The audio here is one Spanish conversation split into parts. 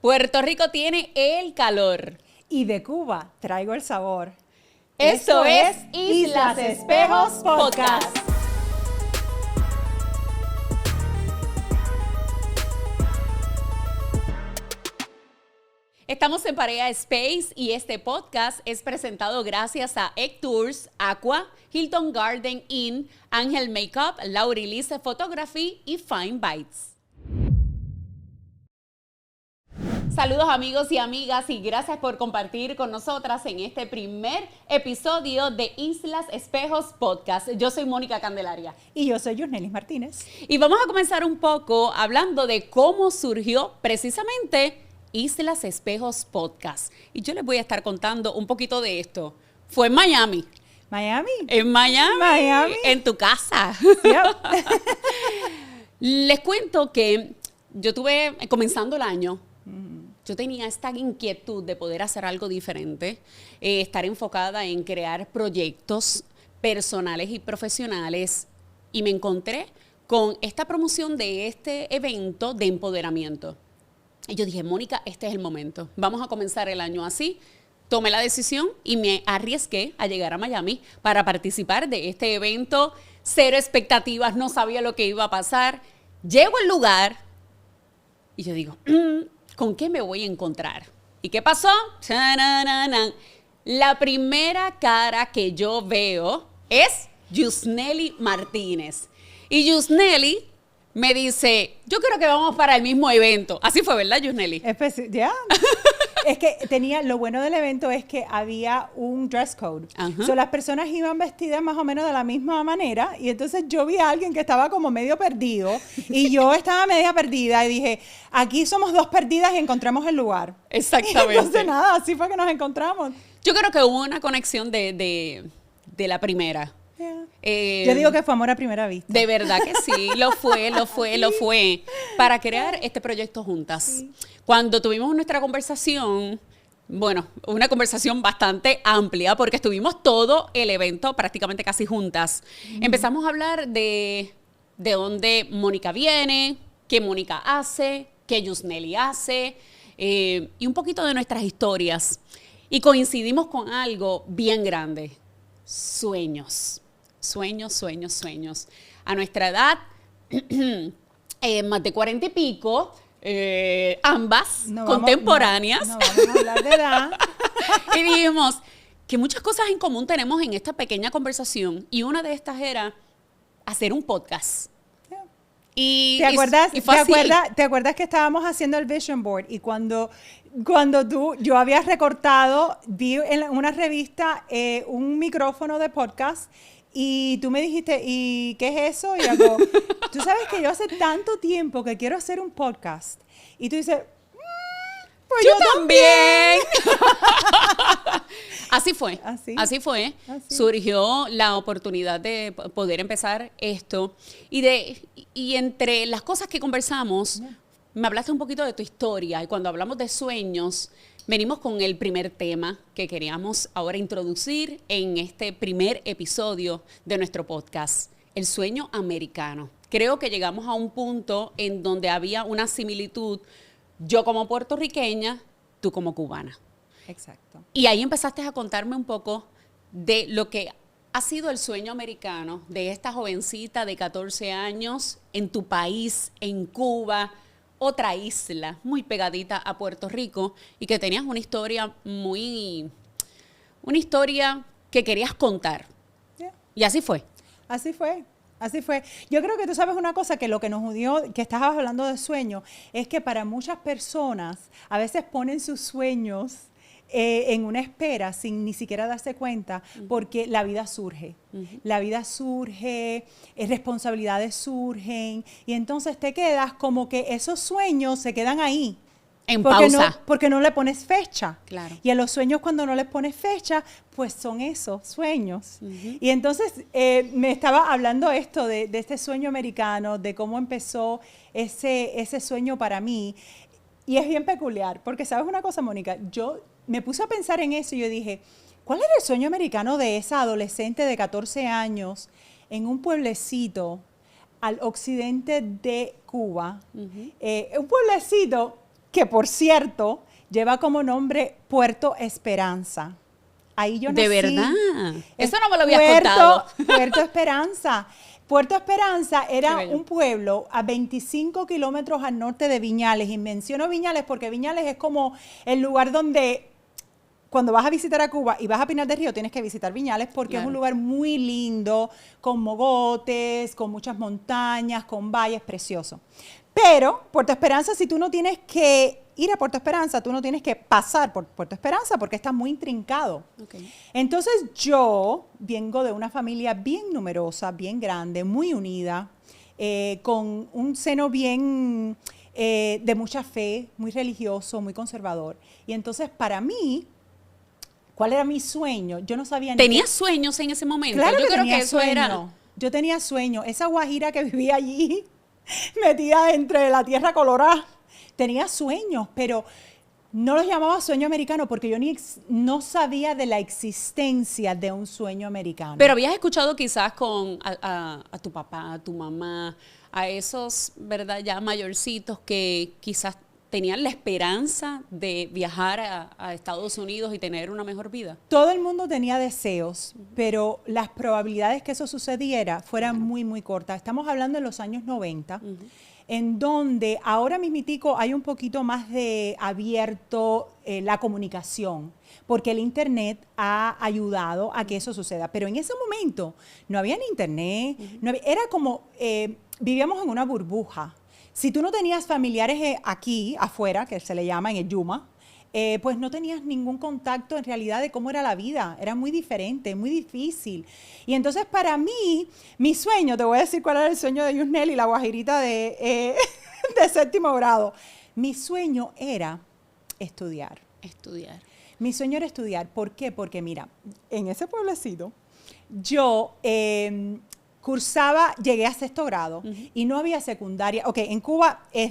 Puerto Rico tiene el calor. Y de Cuba traigo el sabor. Esto es Islas Espejos Podcast. Estamos en Parea Space y este podcast es presentado gracias a Egg Tours, Aqua, Hilton Garden Inn, Ángel Makeup, Laurilice Photography y Fine Bites. Saludos amigos y amigas y gracias por compartir con nosotras en este primer episodio de Islas Espejos Podcast. Yo soy Mónica Candelaria. Y yo soy Yusnelis Martínez. Y vamos a comenzar un poco hablando de cómo surgió precisamente Islas Espejos Podcast. Y yo les voy a estar contando un poquito de esto. Fue en Miami. ¿Miami? En Miami. En tu casa. Yep. Les cuento que yo tuve, comenzando el año, yo tenía esta inquietud de poder hacer algo diferente, estar enfocada en crear proyectos personales y profesionales y me encontré con esta promoción de este evento de empoderamiento. Y yo dije, Mónica, este es el momento. Vamos a comenzar el año así. Tomé la decisión y me arriesgué a llegar a Miami para participar de este evento. Cero expectativas, no sabía lo que iba a pasar. Llego al lugar y yo digo, ¿con qué me voy a encontrar? ¿Y qué pasó? ¡Chanananan! La primera cara que yo veo es Yusnelis Martínez. Y Yusnelis me dice, yo creo que vamos para el mismo evento. Así fue, ¿verdad, Yusnelis? Ya. Es que lo bueno del evento es que había un dress code. So, las personas iban vestidas más o menos de la misma manera y entonces yo vi a alguien que estaba como medio perdido y yo estaba media perdida y dije, aquí somos dos perdidas y encontramos el lugar. Exactamente. Y entonces nada, así fue que nos encontramos. Yo creo que hubo una conexión de la primera. Yo digo que fue amor a primera vista. De verdad que sí, lo fue. Para crear este proyecto juntas. Sí. Cuando tuvimos nuestra conversación, bueno, una conversación bastante amplia, porque estuvimos todo el evento prácticamente casi juntas. Empezamos a hablar de dónde Mónica viene, qué Mónica hace, qué Yusnelis hace, y un poquito de nuestras historias. Y coincidimos con algo bien grande, sueños. Sueños. A nuestra edad, más de 40 y pico, ambas contemporáneas. No vamos a hablar de edad. Y dijimos que muchas cosas en común tenemos en esta pequeña conversación. Y una de estas era hacer un podcast. ¿Te acuerdas que estábamos haciendo el vision board y cuando yo había recortado, vi en una revista un micrófono de podcast y tú me dijiste, ¿y qué es eso? Y yo, tú sabes que yo hace tanto tiempo que quiero hacer un podcast. Y tú dices, pues yo también. Así fue. Surgió la oportunidad de poder empezar esto. Y entre las cosas que conversamos, me hablaste un poquito de tu historia. Y cuando hablamos de sueños, venimos con el primer tema que queríamos ahora introducir en este primer episodio de nuestro podcast, el sueño americano. Creo que llegamos a un punto en donde había una similitud, yo como puertorriqueña, tú como cubana. Exacto. Y ahí empezaste a contarme un poco de lo que ha sido el sueño americano de esta jovencita de 14 años en tu país, en Cuba, otra isla muy pegadita a Puerto Rico y que tenías una historia que querías contar. Yeah. Y así fue. Así fue. Yo creo que tú sabes una cosa, que lo que nos unió, que estabas hablando de sueños, es que para muchas personas a veces ponen sus sueños en una espera sin ni siquiera darse cuenta, porque la vida surge. La vida surge, responsabilidades surgen, y entonces te quedas como que esos sueños se quedan ahí. En pausa. Porque no le pones fecha. Claro. Y a los sueños, cuando no les pones fecha, pues son esos sueños. Y entonces me estaba hablando esto de este sueño americano, de cómo empezó ese sueño para mí. Y es bien peculiar, porque ¿sabes una cosa, Mónica? Yo me puse a pensar en eso y yo dije, ¿cuál era el sueño americano de esa adolescente de 14 años en un pueblecito al occidente de Cuba? Un pueblecito que por cierto lleva como nombre Puerto Esperanza. Ahí yo nací. ¿De verdad? Eso no me lo habías contado. Puerto Esperanza. Puerto Esperanza era un pueblo a 25 kilómetros al norte de Viñales. Y menciono Viñales porque Viñales es como el lugar donde cuando vas a visitar a Cuba y vas a Pinar del Río tienes que visitar Viñales porque es un lugar muy lindo, con mogotes, con muchas montañas, con valles, precioso. Pero Puerto Esperanza, si tú no tienes que ir a Puerto Esperanza, tú no tienes que pasar por Puerto Esperanza porque está muy intrincado. Okay. Entonces yo vengo de una familia bien numerosa, bien grande, muy unida, con un seno bien de mucha fe, muy religioso, muy conservador. Y entonces para mí, ¿cuál era mi sueño? Yo no sabía ni ¿Tenías sueños en ese momento? Claro, yo que creo tenía que eso sueño. Era... Yo tenía sueño. Esa guajira que vivía allí, metida entre la tierra colorada, tenía sueños, pero no los llamaba sueño americano porque yo no sabía de la existencia de un sueño americano. Pero habías escuchado quizás a tu papá, a tu mamá, a esos, ¿verdad?, ya mayorcitos que quizás tenían la esperanza de viajar a Estados Unidos y tener una mejor vida. Todo el mundo tenía deseos, pero las probabilidades que eso sucediera fueran muy, muy cortas. Estamos hablando de los años 90, en donde ahora mismitico hay un poquito más de abierto la comunicación, porque el internet ha ayudado a que eso suceda. Pero en ese momento no había ni internet, no había, era como, vivíamos en una burbuja. Si tú no tenías familiares aquí, afuera, que se le llama en el Yuma, pues no tenías ningún contacto en realidad de cómo era la vida. Era muy diferente, muy difícil. Y entonces para mí, mi sueño, te voy a decir cuál era el sueño de Yusnel y la guajirita de séptimo grado. Mi sueño era estudiar. Estudiar. Mi sueño era estudiar. ¿Por qué? Porque mira, en ese pueblecito, yo llegué a sexto grado y no había secundaria. Ok, en Cuba es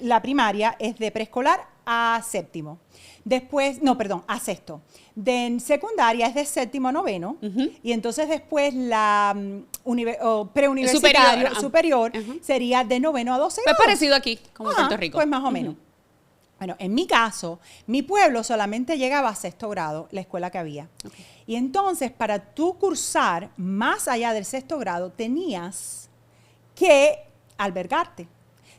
la primaria es de preescolar a séptimo. Después, no, perdón, a sexto. De secundaria es de séptimo a noveno. Y entonces después la preuniversitario superior sería de noveno a 12 años. Es parecido aquí, como en Puerto Rico. Pues más o menos. Bueno, en mi caso, mi pueblo solamente llegaba a sexto grado, la escuela que había. Okay. Y entonces, para tú cursar más allá del sexto grado, tenías que albergarte.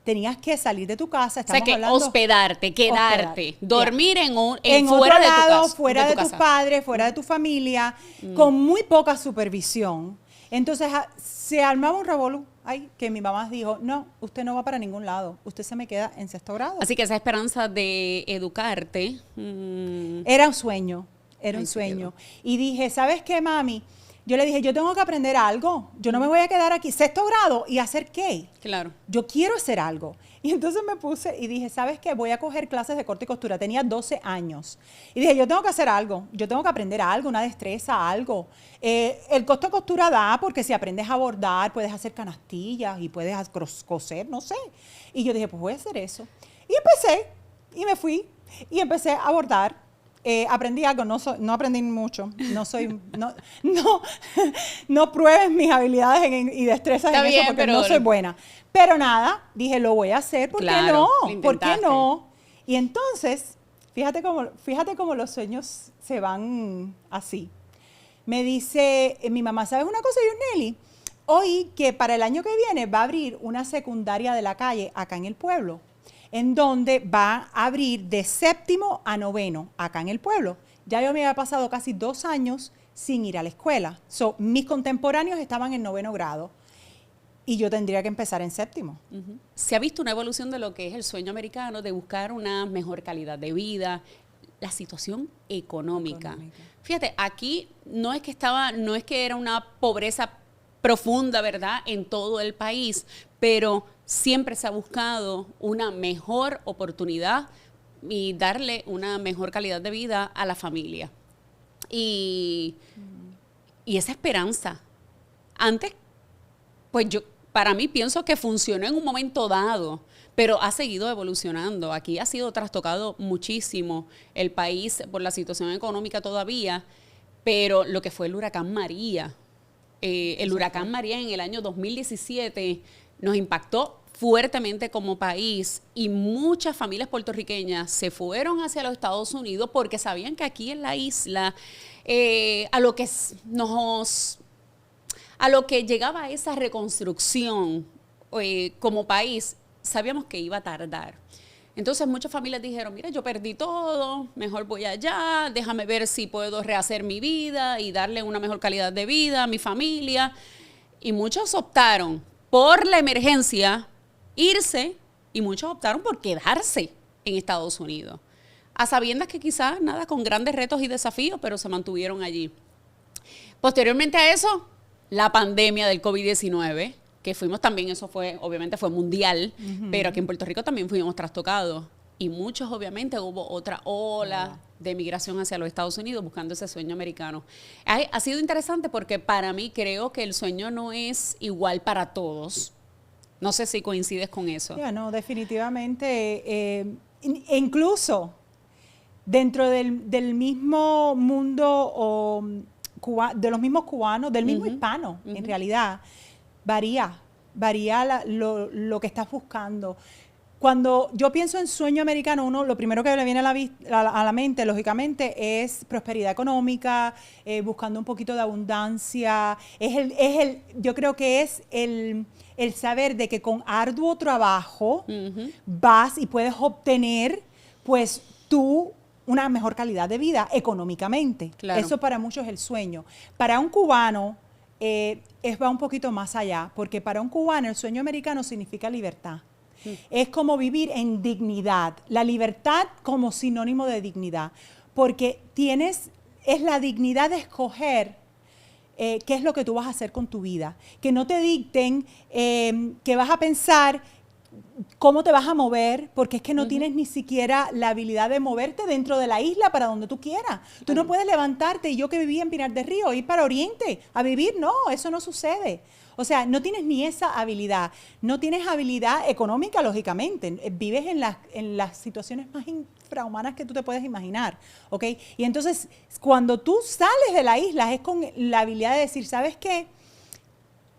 Tenías que salir de tu casa. O sea, que hospedarte, quedarte, dormir en fuera de tu casa. Fuera de tus padres, fuera de tu familia, con muy poca supervisión. Entonces, se armaba un revolú. Ay, que mi mamá dijo, no, usted no va para ningún lado, usted se me queda en sexto grado. Así que esa esperanza de educarte. Era un sueño, era un sueño. Y dije, ¿sabes qué, mami? Yo le dije, yo tengo que aprender algo, yo no me voy a quedar aquí, sexto grado, ¿y hacer qué? Claro. Yo quiero hacer algo. Y entonces me puse y dije, ¿sabes qué? Voy a coger clases de corte y costura. Tenía 12 años. Y dije, yo tengo que hacer algo. Yo tengo que aprender algo, una destreza, algo. El corte y costura da porque si aprendes a bordar, puedes hacer canastillas y puedes coser, no sé. Y yo dije, pues voy a hacer eso. Y empecé, y me fui, y empecé a bordar. Aprendí algo, no aprendí mucho. No pruebes mis habilidades y destrezas en eso porque no soy buena. Pero nada, dije, lo voy a hacer, ¿por qué no? ¿Por qué no? Y entonces, fíjate cómo los sueños se van así. Me dice mi mamá, ¿sabes una cosa, Yusneli? Oí que para el año que viene va a abrir una secundaria de la calle acá en el pueblo, en donde va a abrir de séptimo a noveno, acá en el pueblo. Ya yo me había pasado casi 2 años sin ir a la escuela. Mis contemporáneos estaban en noveno grado y yo tendría que empezar en séptimo. Se ha visto una evolución de lo que es el sueño americano, de buscar una mejor calidad de vida, la situación económica. Fíjate, aquí no es que era una pobreza profunda, ¿verdad?, en todo el país, pero siempre se ha buscado una mejor oportunidad y darle una mejor calidad de vida a la familia. Y esa esperanza, antes, pues para mí pienso que funcionó en un momento dado, pero ha seguido evolucionando. Aquí ha sido trastocado muchísimo el país por la situación económica todavía, pero lo que fue el huracán María, huracán María en el año 2017 nos impactó fuertemente como país y muchas familias puertorriqueñas se fueron hacia los Estados Unidos porque sabían que aquí en la isla a lo que llegaba esa reconstrucción como país, sabíamos que iba a tardar. Entonces muchas familias dijeron, mira, yo perdí todo, mejor voy allá, déjame ver si puedo rehacer mi vida y darle una mejor calidad de vida a mi familia. Y muchos optaron por la emergencia, irse, y muchos optaron por quedarse en Estados Unidos, a sabiendas que quizás nada, con grandes retos y desafíos, pero se mantuvieron allí. Posteriormente a eso, la pandemia del COVID-19, que fuimos también, eso fue, obviamente fue mundial, pero aquí en Puerto Rico también fuimos trastocados. Y muchos, obviamente, hubo otra ola de migración hacia los Estados Unidos buscando ese sueño americano. Ha sido interesante porque para mí creo que el sueño no es igual para todos. No sé si coincides con eso. Ya, no, definitivamente. Incluso dentro del mismo mundo de los mismos cubanos, del mismo hispano, en realidad, varía lo que estás buscando. Cuando yo pienso en sueño americano, lo primero que le viene a la mente, lógicamente, es prosperidad económica, buscando un poquito de abundancia. Yo creo que es el saber de que con arduo trabajo vas y puedes obtener, pues, una mejor calidad de vida económicamente. Claro. Eso para muchos es el sueño. Para un cubano, va un poquito más allá, porque para un cubano el sueño americano significa libertad. Es como vivir en dignidad, la libertad como sinónimo de dignidad, porque es la dignidad de escoger qué es lo que tú vas a hacer con tu vida, que no te dicten que vas a pensar cómo te vas a mover, porque es que no tienes ni siquiera la habilidad de moverte dentro de la isla para donde tú quieras. Tú no puedes levantarte, y yo que vivía en Pinar del Río, ir para Oriente a vivir, no, eso no sucede. O sea, no tienes ni esa habilidad. No tienes habilidad económica, lógicamente. Vives en las situaciones más infrahumanas que tú te puedes imaginar, ¿ok? Y entonces, cuando tú sales de la isla, es con la habilidad de decir, ¿sabes qué?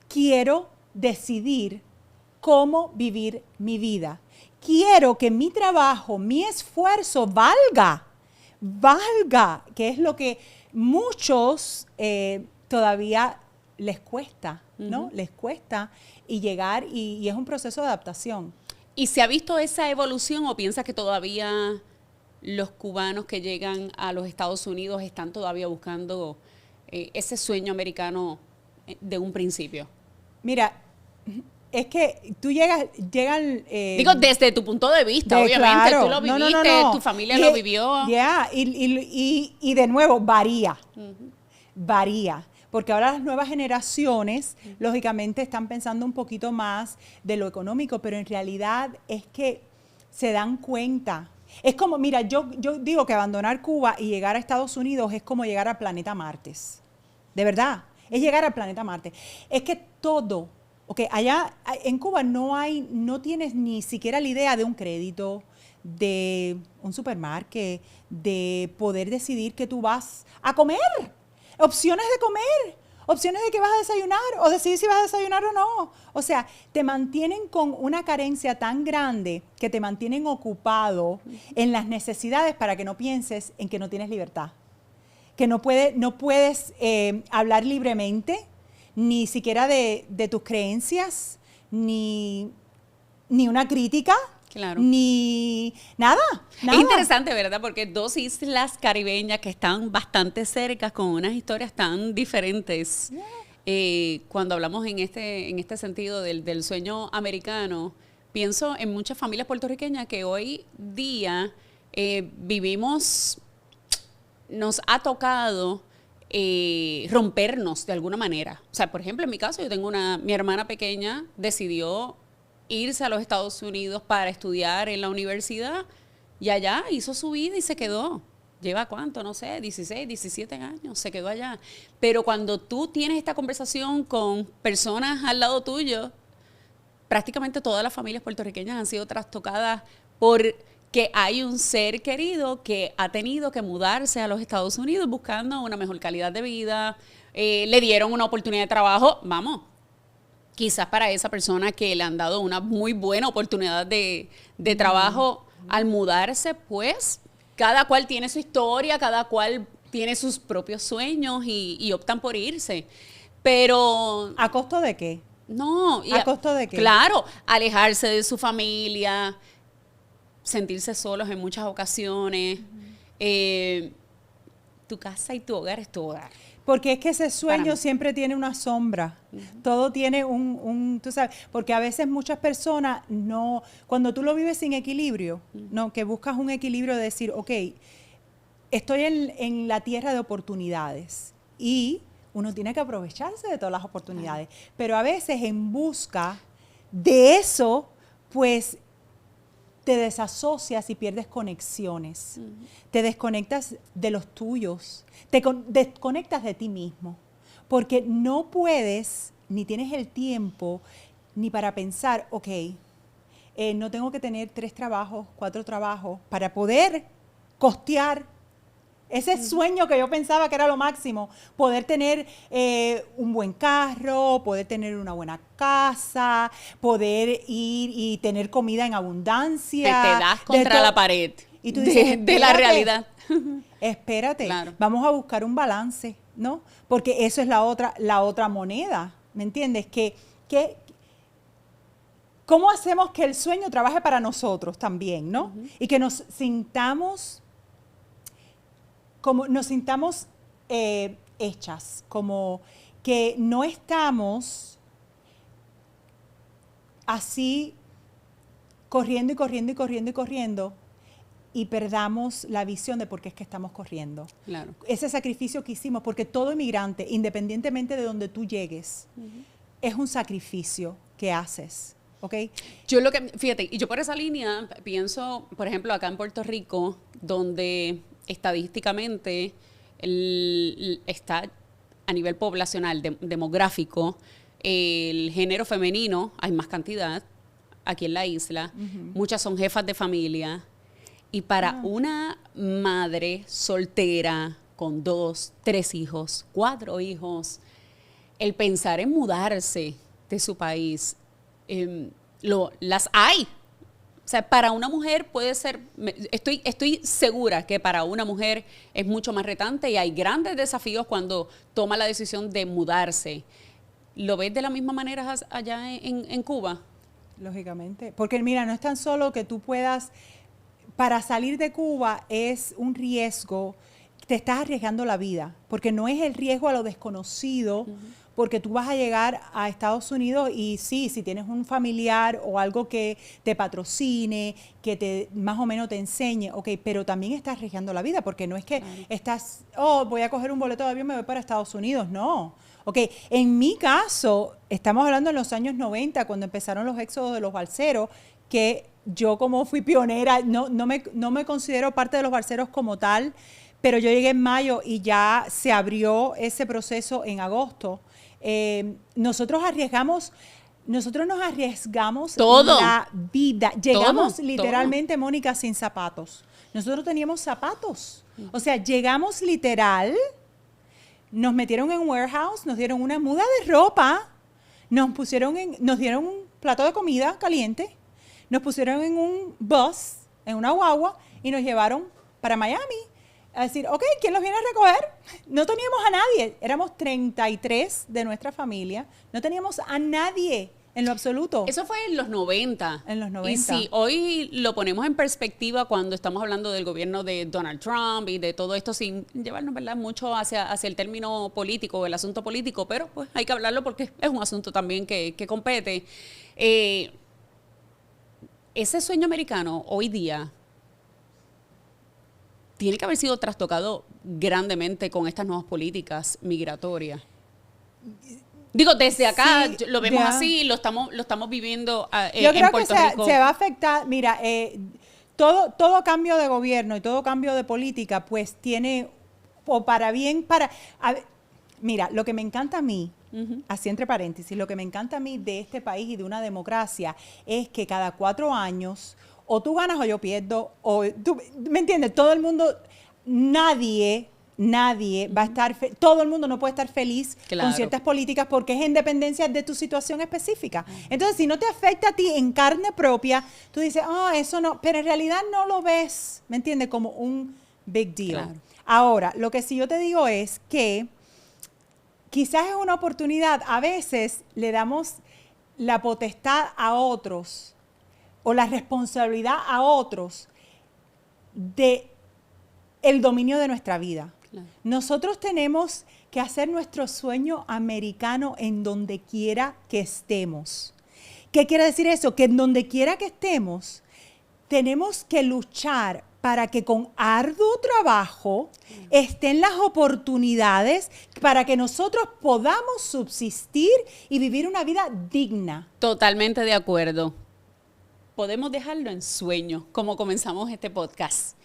Quiero decidir cómo vivir mi vida. Quiero que mi trabajo, mi esfuerzo valga, que es lo que muchos todavía les cuesta, ¿no? Les cuesta y llegar, y es un proceso de adaptación. ¿Y se ha visto esa evolución o piensas que todavía los cubanos que llegan a los Estados Unidos están todavía buscando ese sueño americano de un principio? Mira, es que tú llegan... Digo, desde tu punto de vista, obviamente, claro, tú lo viviste, tu familia lo vivió. Ya, y de nuevo, varía. Varía. Porque ahora las nuevas generaciones, lógicamente, están pensando un poquito más de lo económico, pero en realidad es que se dan cuenta. Es como, mira, yo digo que abandonar Cuba y llegar a Estados Unidos es como llegar al planeta Marte. De verdad, es llegar al planeta Marte. Es que todo, allá en Cuba no tienes ni siquiera la idea de un crédito, de un supermarket, de poder decidir que tú vas a comer. Opciones de comer, opciones de que vas a desayunar o decidir si vas a desayunar o no. O sea, te mantienen con una carencia tan grande que te mantienen ocupado en las necesidades para que no pienses en que no tienes libertad. Que no puedes hablar libremente, ni siquiera de tus creencias, ni una crítica. Claro. Ni nada. Es interesante, ¿verdad? Porque dos islas caribeñas que están bastante cerca, con unas historias tan diferentes. Cuando hablamos en este sentido del sueño americano, pienso en muchas familias puertorriqueñas que hoy día nos ha tocado rompernos de alguna manera. O sea, por ejemplo, en mi caso, yo tengo mi hermana pequeña decidió irse a los Estados Unidos para estudiar en la universidad y allá hizo su vida y se quedó. Lleva ¿cuánto? No sé, 16, 17 años, se quedó allá. Pero cuando tú tienes esta conversación con personas al lado tuyo, prácticamente todas las familias puertorriqueñas han sido trastocadas porque hay un ser querido que ha tenido que mudarse a los Estados Unidos buscando una mejor calidad de vida, le dieron una oportunidad de trabajo, vamos, quizás para esa persona que le han dado una muy buena oportunidad de trabajo al mudarse, pues cada cual tiene su historia, cada cual tiene sus propios sueños y optan por irse. Pero... ¿A costo de qué? No. ¿A costo de qué? Claro, alejarse de su familia, sentirse solos en muchas ocasiones. Tu casa y tu hogar es tu hogar. Porque es que ese sueño siempre tiene una sombra. Todo tiene tú sabes, porque a veces muchas personas no, cuando tú lo vives sin equilibrio, no, que buscas un equilibrio de decir, ok, estoy en la tierra de oportunidades y uno tiene que aprovecharse de todas las oportunidades. Pero a veces en busca de eso, pues te desasocias y pierdes conexiones. Te desconectas de los tuyos. Te desconectas de ti mismo. Porque no puedes, ni tienes el tiempo, ni para pensar, ok, no tengo que tener 3 trabajos, 4 trabajos, para poder costear ese sueño que yo pensaba que era lo máximo, poder tener un buen carro, poder tener una buena casa, poder ir y tener comida en abundancia. Te das contra la pared y tú dices, de la realidad. Espérate, Claro. vamos a buscar un balance, ¿no? Porque eso es la otra moneda, ¿me entiendes? ¿Cómo hacemos que el sueño trabaje para nosotros también, ¿no? Y que nos sintamos hechas, como que no estamos así corriendo y corriendo y corriendo y corriendo y perdamos la visión de por qué es que estamos corriendo. Claro. Ese sacrificio que hicimos, porque todo inmigrante, independientemente de donde tú llegues, es un sacrificio que haces, ¿ok? Fíjate, y yo por esa línea pienso, por ejemplo, acá en Puerto Rico, donde estadísticamente está a nivel poblacional, demográfico, el género femenino, hay más cantidad aquí en la isla, muchas son jefas de familia, y para una madre soltera con 2, 3 hijos, 4 hijos, el pensar en mudarse de su país, las hay. O sea, para una mujer puede ser, estoy segura que para una mujer es mucho más retante y hay grandes desafíos cuando toma la decisión de mudarse. ¿Lo ves de la misma manera allá en Cuba? Lógicamente, porque mira, no es tan solo que tú puedas, para salir de Cuba es un riesgo, te estás arriesgando la vida, porque no es el riesgo a lo desconocido, porque tú vas a llegar a Estados Unidos y sí, si tienes un familiar o algo que te patrocine, que te más o menos te enseñe, ok, pero también estás arriesgando la vida, porque no es que estás, voy a coger un boleto de avión, me voy para Estados Unidos, no. Ok, en mi caso, estamos hablando en los años 90, cuando empezaron los éxodos de los balseros, que yo como fui pionera, no me considero parte de los balseros como tal, pero yo llegué en mayo y ya se abrió ese proceso en agosto. Nosotros nos arriesgamos todo. La vida. Llegamos todo. literalmente, Mónica, sin zapatos. Nosotros teníamos zapatos. O sea, llegamos literal, nos metieron en un warehouse, nos dieron una muda de ropa, nos dieron un plato de comida caliente, nos pusieron en un bus, en una guagua, y nos llevaron para Miami. A decir, ok, ¿quién los viene a recoger? No teníamos a nadie. Éramos 33 de nuestra familia. No teníamos a nadie en lo absoluto. Eso fue en los 90. En los 90. Y si hoy lo ponemos en perspectiva cuando estamos hablando del gobierno de Donald Trump y de todo esto, sin llevarnos, ¿verdad?, mucho hacia el término político, el asunto político, pero pues hay que hablarlo porque es un asunto también que compete. Ese sueño americano hoy día tiene que haber sido trastocado grandemente con estas nuevas políticas migratorias. Digo, desde acá Sí, lo vemos ya. así, lo estamos viviendo Yo creo en Puerto que Rico. se va a afectar, mira, todo cambio de gobierno y todo cambio de política, pues tiene, o para bien, mira, lo que me encanta a mí, así entre paréntesis, lo que me encanta a mí de este país y de una democracia es que cada 4 años o tú ganas o yo pierdo, o tú, ¿me entiendes? Todo el mundo, nadie nadie va a estar, todo el mundo no puede estar feliz Claro. con ciertas políticas porque es en dependencia de tu situación específica. Entonces, si no te afecta a ti en carne propia, tú dices, eso no, pero en realidad no lo ves, ¿me entiendes? Como un big deal. Claro. Ahora, lo que sí yo te digo es que quizás es una oportunidad, a veces le damos la potestad a otros o la responsabilidad a otros de el dominio de nuestra vida. Claro. Nosotros tenemos que hacer nuestro sueño americano en donde quiera que estemos. ¿Qué quiere decir eso? Que en donde quiera que estemos, tenemos que luchar para que con arduo trabajo estén las oportunidades para que nosotros podamos subsistir y vivir una vida digna. Totalmente de acuerdo. Podemos dejarlo en sueño, como comenzamos este podcast.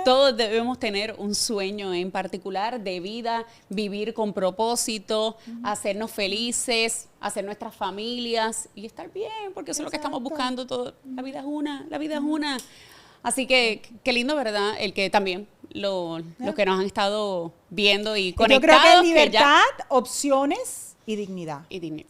Todos debemos tener un sueño en particular de vida, vivir con propósito, hacernos felices, hacer nuestras familias y estar bien, porque eso es lo que estamos buscando todo. La vida es una, la vida es una. Así que qué lindo, ¿verdad? El que también los que nos han estado viendo y conectados. Yo creo que libertad, opciones y dignidad.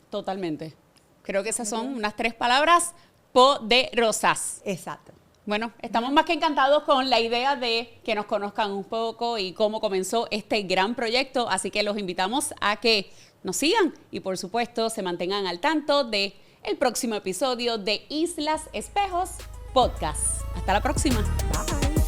Totalmente. Creo que esas son unas 3 palabras poderosas. Exacto. Bueno, estamos más que encantados con la idea de que nos conozcan un poco y cómo comenzó este gran proyecto, así que los invitamos a que nos sigan y por supuesto se mantengan al tanto de el próximo episodio de Islas Espejos Podcast. Hasta la próxima. Bye.